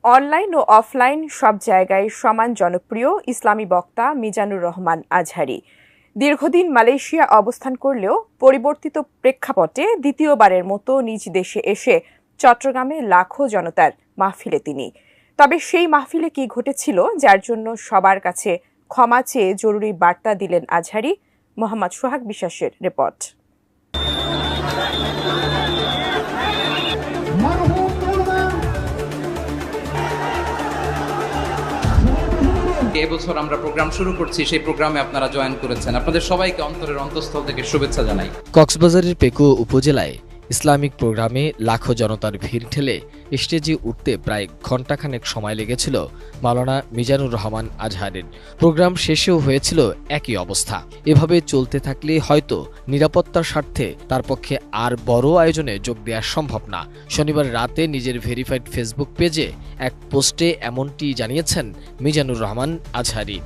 Online ও offline সব জায়গায় সমান জনপ্রিয় ইসলামী বক্তা মিজানুর রহমান আজহারী দীর্ঘদিন মালয়েশিয়া অবস্থান করলেও পরিবর্তিত প্রেক্ষাপটে দ্বিতীয়বারের মতো নিজ দেশে এসে চট্টগ্রামে লাখো জনতার মাহফিলে তিনি। তবে সেই মাহফিলে কি ঘটেছিল যার জন্য সবার কাছে ক্ষমা চেয়ে জরুরি বার্তা দিলেন আজহারী? মোহাম্মদ সোহাগ বিশ্বাসের রিপোর্ট। এবছর আমরা প্রোগ্রাম শুরু করছি, সেই প্রোগ্রামে আপনারা জয়েন করেছেন, আপনাদের সবাইকে অন্তরের অন্তঃস্থল থেকে শুভেচ্ছা জানাই। কক্সবাজারের পেকো উপজেলায় ইসলামিক প্রোগ্রামে লাখো জনতার ভিড় ঠেলে স্টেজে উঠতে প্রায় ঘণ্টাখানেক সময় লেগেছিল মাওলানা মিজানুর রহমান আজহারীর। প্রোগ্রাম শেষেও হয়েছিল একই অবস্থা। এভাবে চলতে থাকলে হয়তো নিরাপত্তার স্বার্থে তার পক্ষে আর বড় আয়োজনে যোগ দেওয়া সম্ভব না। শনিবার রাতে নিজের ভেরিফাইড ফেসবুক পেজে এক পোস্টে এমনটি জানিয়েছেন মিজানুর রহমান আজহারী।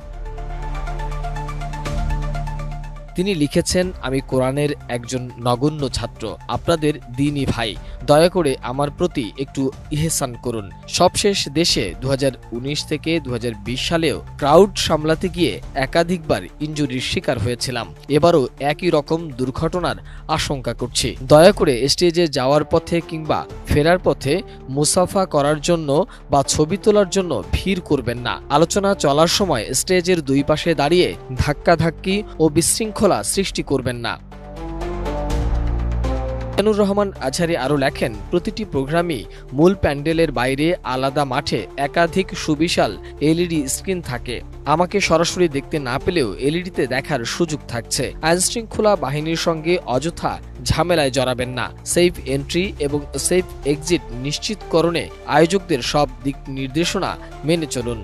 তিনি লিখেছেন, আমি কোরআনের একজন নগণ্য ছাত্র, আপনাদের দ্বীনী ভাই, দয়া করে আমার প্রতি একটু ইহসান করুন। সবশেষ দেশে 2019 থেকে 2020 সালেও ক্রাউড সামলাতে গিয়ে একাধিকবার ইনজুরির শিকার হয়েছিলাম। এবারও একই রকম দুর্ঘটনার আশঙ্কা করছি। দয়া করে স্টেজে যাওয়ার পথে কিংবা ফেরার পথে মুসাফা করার জন্য বা ছবি তোলার জন্য ভিড় করবেন না। আলোচনা চলার সময় স্টেজের দুই পাশে দাঁড়িয়ে ধাক্কাধাক্কি ও বিশৃঙ্খলা সৃষ্টি করবেন না। মিজানুর রহমান আজহারী আরও লেখেন, প্রতিটি প্রোগ্রামই মূল প্যান্ডেলের বাইরে আলাদা মাঠে একাধিক সুবিশাল এলইডি স্ক্রিন থাকে। আমাকে সরাসরি দেখতে না পেলেও এলইডিতে দেখার সুযোগ থাকছে। আইনশৃঙ্খলা বাহিনীর সঙ্গে অযথা ঝামেলায় জড়াবেন না। সেফ এন্ট্রি এবং সেফ এক্সিট নিশ্চিতকরণে আয়োজকদের সব দিক নির্দেশনা মেনে চলুন।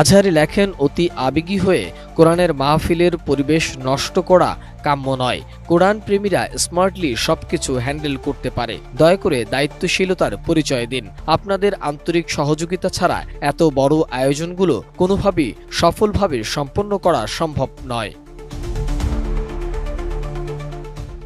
আজহারী লেখেন, অতি আবেগী হয়ে কোরআনের মাহফিলের পরিবেশ নষ্ট করা কাম্য নয়। কোরআন প্রেমীরা স্মার্টলি সবকিছু হ্যান্ডেল করতে পারে। দয়া করে দায়িত্বশীলতার পরিচয় দিন। আপনাদের আন্তরিক সহযোগিতা ছাড়া এত বড় আয়োজনগুলো কোনোভাবেই সফলভাবে সম্পন্ন করা সম্ভব নয়।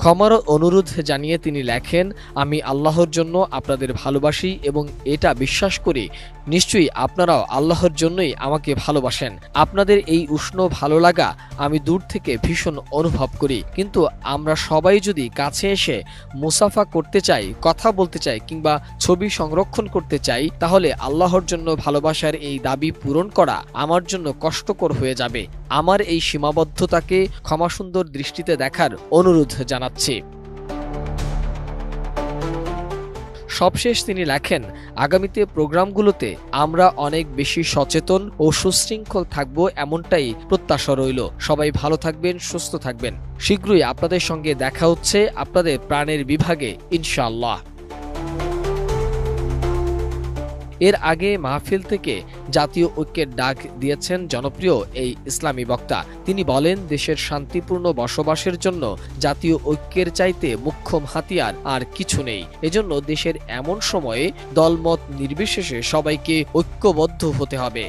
ক্ষমার অনুরোধ জানিয়ে তিনি লেখেন, আমি আল্লাহর জন্য আপনাদের ভালোবাসি এবং এটা বিশ্বাস করি নিশ্চয়ই আপনারাও আল্লাহর জন্যই আমাকে ভালোবাসেন। আপনাদের এই উষ্ণ ভালো লাগা আমি দূর থেকে ভীষণ অনুভব করি। কিন্তু আমরা সবাই যদি কাছে এসে মুসাফা করতে চাই, কথা বলতে চাই কিংবা ছবি সংরক্ষণ করতে চাই, তাহলে আল্লাহর জন্য ভালোবাসার এই দাবি পূরণ করা আমার জন্য কষ্টকর হয়ে যাবে। আমার এই সীমাবদ্ধতাকে ক্ষমাসুন্দর দৃষ্টিতে দেখার অনুরোধ জানাচ্ছি। সবশেষ তিনি লেখেন, আগামীতে প্রোগ্রামগুলোতে আমরা অনেক বেশি সচেতন ও সুশৃঙ্খল থাকব, এমনটাই প্রত্যাশা রইল। সবাই ভালো থাকবেন, সুস্থ থাকবেন। শীঘ্রই আপনাদের সঙ্গে দেখা হচ্ছে আপনাদের প্রাণের বিভাগে, ইনশাআল্লাহ। এর আগে মাহফিল থেকে জাতীয় ঐক্যের ডাক দিয়েছেন জনপ্রিয় এই ইসলামী বক্তা। তিনি বলেন, দেশের শান্তিপূর্ণ বসবাসের জন্য জাতীয় ঐক্যের চাইতে মোক্ষম হাতিয়ার আর কিছু নেই। এজন্য দেশের এমন সময়ে দলমত নির্বিশেষে সবাইকে ঐক্যবদ্ধ হতে হবে।